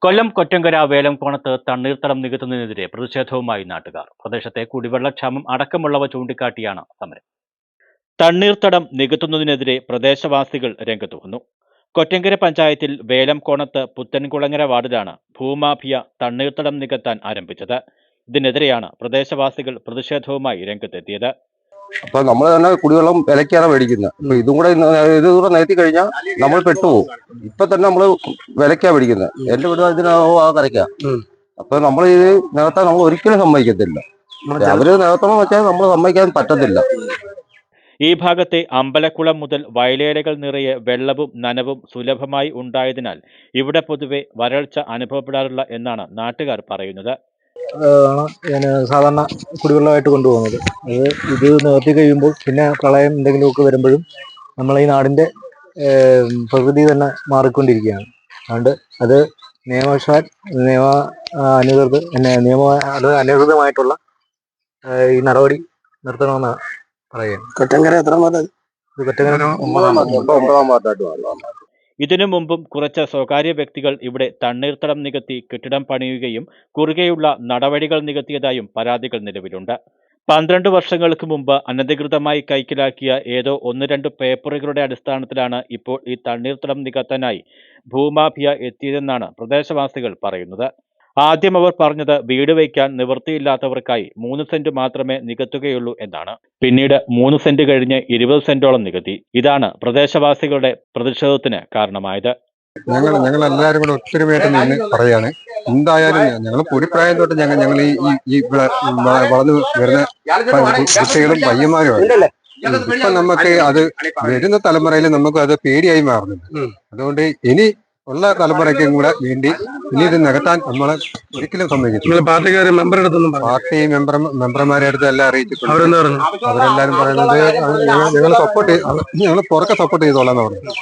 കൊല്ലം കൊറ്റങ്കര വേലംകോണത്ത് തണ്ണീർത്തടം നികത്തുന്നതിനെതിരെ പ്രതിഷേധവുമായി നാട്ടുകാർ. പ്രദേശത്തെ കുടിവെള്ളക്ഷാമം അടക്കമുള്ളവ ചൂണ്ടിക്കാട്ടിയാണ് സമരം. തണ്ണീർത്തടം നികത്തുന്നതിനെതിരെ പ്രദേശവാസികൾ രംഗത്തു വന്നു. കൊറ്റങ്കര പഞ്ചായത്തിൽ വേലംകോണത്ത് പുത്തൻകുളങ്ങര വാർഡിലാണ് ഭൂമാഫിയ തണ്ണീർത്തടം നികത്താൻ ആരംഭിച്ചത്. ഇതിനെതിരെയാണ് പ്രദേശവാസികൾ പ്രതിഷേധവുമായി രംഗത്തെത്തിയത്. അപ്പൊ നമ്മൾ തന്നെ കുടിവെള്ളം വിലക്കാണ് മേടിക്കുന്നത്. അപ്പൊ ഇതുകൂടെ നികത്തി കഴിഞ്ഞാൽ നമ്മൾ പെട്ടുപോകും. ഇപ്പൊ തന്നെ നമ്മള് വിലക്കാ മേടിക്കുന്നത്. എന്റെ വീട് ഇതിനാവോ ആ കരയ്ക്ക. അപ്പൊ നമ്മൾ ഇത് നികത്താൻ നമ്മൾ ഒരിക്കലും സമ്മതിക്കത്തില്ല. അവര് നികത്തണം വെച്ചാൽ നമ്മൾ സമ്മതിക്കാൻ പറ്റത്തില്ല. ഈ ഭാഗത്തെ അമ്പലക്കുളം മുതൽ വയലേലകൾ നിറയെ വെള്ളവും നനവും സുലഭമായി ഉണ്ടായതിനാൽ ഇവിടെ പൊതുവെ വരൾച്ച അനുഭവപ്പെടാറില്ല എന്നാണ് നാട്ടുകാർ പറയുന്നത്. സാധാരണ കുടിവെള്ളമായിട്ട് കൊണ്ടുപോകുന്നത്. ഇത് നികത്തി കഴിയുമ്പോൾ പിന്നെ പ്രളയം എന്തെങ്കിലുമൊക്കെ വരുമ്പോഴും നമ്മളെ ഈ നാടിൻ്റെ പ്രകൃതി തന്നെ മാറിക്കൊണ്ടിരിക്കുകയാണ്. അതുകൊണ്ട് അത് അനധികൃതമായിട്ടുള്ള ഈ നടപടി നിർത്തണമെന്ന് പറയുകയാണ്. കൊറ്റങ്കര എത്ര ഇതിനു മുമ്പും കുറച്ച് സ്വകാര്യ വ്യക്തികൾ ഇവിടെ തണ്ണീർത്തടം നികത്തി കെട്ടിടം പണിയുകയും കുറുകെയുള്ള നടപടികൾ നികത്തിയതായും പരാതികൾ നിലവിലുണ്ട്. 12 വർഷങ്ങൾക്ക് മുമ്പ് അനധികൃതമായി കൈക്കലാക്കിയ ഏതോ 1-2 പേപ്പറുകളുടെ അടിസ്ഥാനത്തിലാണ് ഇപ്പോൾ ഈ തണ്ണീർത്തടം നികത്താനായി ഭൂമാഫിയ എത്തിയതെന്നാണ് പ്രദേശവാസികൾ പറയുന്നത്. ആദ്യം അവർ പറഞ്ഞത് വീട് വയ്ക്കാൻ നിവൃത്തിയില്ലാത്തവർക്കായി 3 സെന്റ് മാത്രമേ നികത്തുകയുള്ളൂ എന്നാണ്. പിന്നീട് 3 സെന്റ് കഴിഞ്ഞ് 20 സെന്റോളം നികത്തി. ഇതാണ് പ്രദേശവാസികളുടെ പ്രതിഷേധത്തിന് കാരണമായത്. ഞങ്ങൾ എല്ലാവരും കൂടെ ഒത്തൊരുമയായിട്ട് നിന്ന് പറയാണ്. എന്തായാലും ഞങ്ങൾ പൊടിപ്രായം തൊട്ട് ഞങ്ങൾ ഈ വളർന്നു വരുന്ന കുട്ടികളും പയ്യന്മാരുമാണ്. ഇപ്പൊ നമുക്ക് അത് വരുന്ന തലമുറയിൽ നമുക്ക് അത് പേടിയായി മാറുന്നുണ്ട്. അതുകൊണ്ട് ഇനി ഉള്ള തലമുറയ്ക്കും കൂടെ വേണ്ടി ഇനി ഇത് നികത്താൻ നമ്മളെ ഒരിക്കലും സമ്മതിക്കും. പാർട്ടി മെമ്പർമാരെ അടുത്ത് എല്ലാം അറിയിച്ചിട്ടുണ്ട്. അവരെല്ലാരും പറയുന്നത് ഞങ്ങൾ പുറക്കെ സപ്പോർട്ട് ചെയ്തോളാന്ന് പറഞ്ഞു.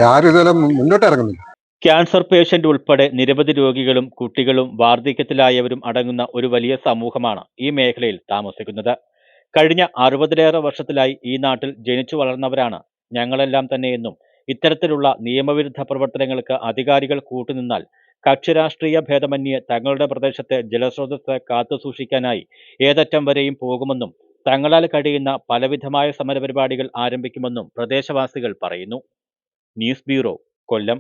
ആരും ഇതുപോലെ മുന്നോട്ട് ഇറങ്ങുന്നില്ല. ക്യാൻസർ പേഷ്യന്റ് ഉൾപ്പെടെ നിരവധി രോഗികളും കുട്ടികളും വാർദ്ധക്യത്തിലായവരും അടങ്ങുന്ന ഒരു വലിയ സമൂഹമാണ് ഈ മേഖലയിൽ താമസിക്കുന്നത്. കഴിഞ്ഞ 60-ലേറെ വർഷത്തിലായി ഈ നാട്ടിൽ ജനിച്ചു വളർന്നവരാണ് ഞങ്ങളെല്ലാം തന്നെയെന്നും ഇത്തരത്തിലുള്ള നിയമവിരുദ്ധ പ്രവർത്തനങ്ങൾക്ക് അധികാരികൾ കൂട്ടുനിന്നാൽ കക്ഷിരാഷ്ട്രീയ ഭേദമന്യേ തങ്ങളുടെ പ്രദേശത്തെ ജലസ്രോതസ് കാത്തുസൂക്ഷിക്കാനായി ഏതറ്റം വരെയും പോകുമെന്നും തങ്ങളാൽ കഴിയുന്ന പലവിധമായ സമരപരിപാടികൾ ആരംഭിക്കുമെന്നും പ്രദേശവാസികൾ പറയുന്നു. ന്യൂസ് ബ്യൂറോ, കൊല്ലം.